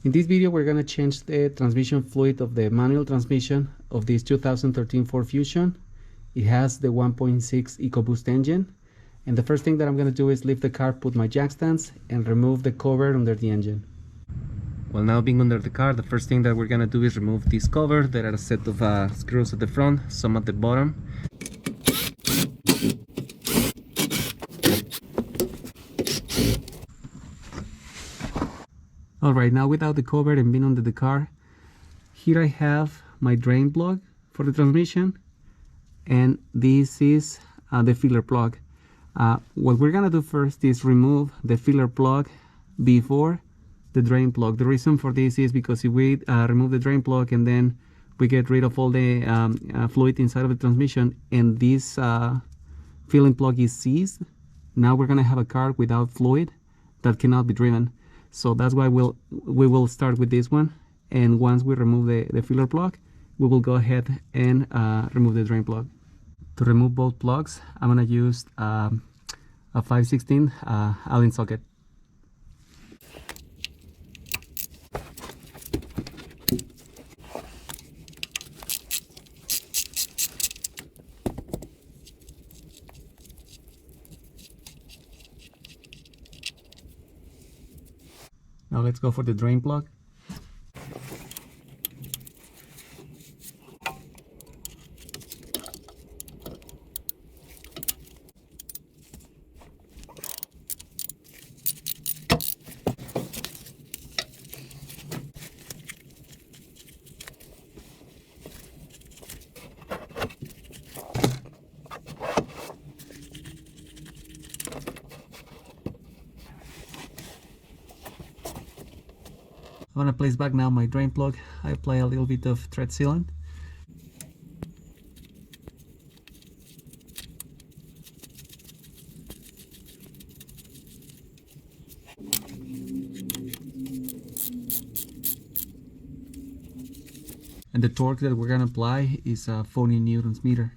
In this video, we're going to change the transmission fluid of the manual transmission of this 2013 Ford Fusion. It has the 1.6 EcoBoost engine. And the first thing that I'm going to do is lift the car, put my jack stands, and remove the cover under the engine. Well, now being under the car, the first thing that we're going to do is remove this cover. There are a set of screws at the front, some at the bottom. Alright, now without the cover and being under the car, here I have my drain plug for the transmission, and this is the filler plug. What we're gonna do first is remove the filler plug before the drain plug. The reason for this is because if we remove the drain plug and then we get rid of all the fluid inside of the transmission, and this filling plug is seized, now we're gonna have a car without fluid that cannot be driven. So that's why we will start with this one, and once we remove the filler plug, we will go ahead and remove the drain plug. To remove both plugs, I'm gonna use a 5/16 Allen socket. Now let's go for the drain plug. I'm gonna place back now my drain plug. I apply a little bit of thread sealant. And the torque that we're gonna apply is 40 newtons meter.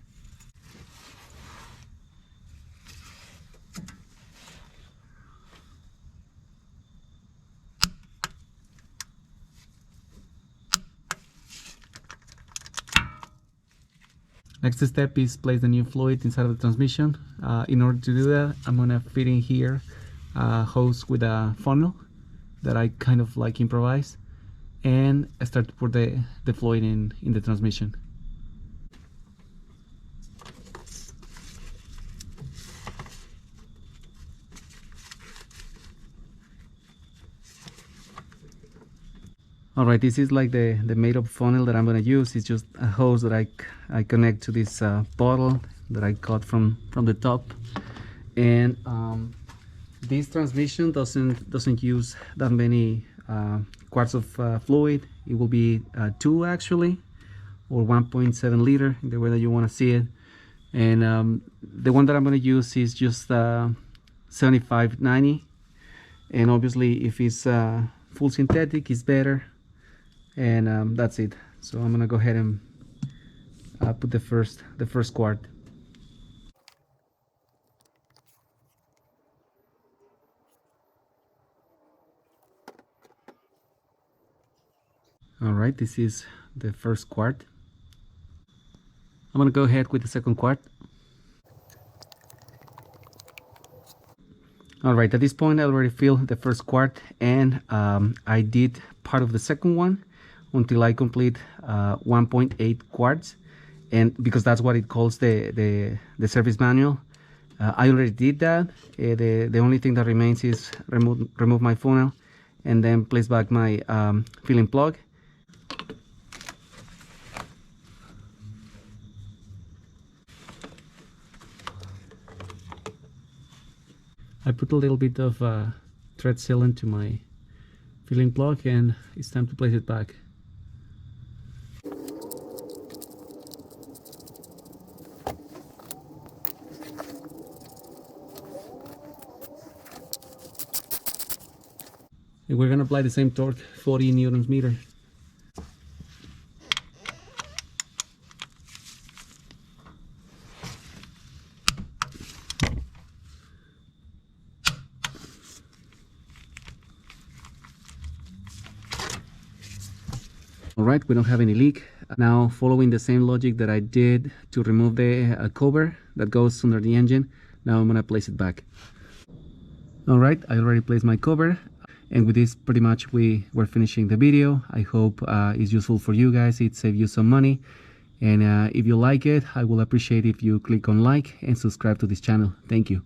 Next step is place the new fluid inside of the transmission. In order to do that, I'm gonna fit in here a hose with a funnel that I kind of like improvise, and I start to pour the fluid in the transmission. Alright, this is like the made up funnel that I'm gonna use. It's just a hose that I connect to this bottle that I cut from the top. And this transmission doesn't use that many quarts of fluid. It will be 2 actually, or 1.7 liter, the way that you want to see it. And the one that I'm gonna use is just 75/90, and obviously if it's full synthetic, it's better. And that's it. So I'm gonna go ahead and put the first quart. All right, this is the first quart. I'm gonna go ahead with the second quart. All right, at this point I already filled the first quart, and I did part of the second one until I complete 1.8 quarts, and because that's what it calls the service manual. I already did that. The only thing that remains is remove my funnel and then place back my filling plug. I put a little bit of thread sealant to my filling plug, and it's time to place it back. And we're gonna apply the same torque, 40 newtons meter. All right, we don't have any leak. Now, following the same logic that I did to remove the cover that goes under the engine, now I'm gonna place it back. All right, I already placed my cover, and with this pretty much we're finishing the video. I hope it's useful for you guys. It saved you some money, and if you like it, I will appreciate if you click on like and subscribe to this channel. Thank you.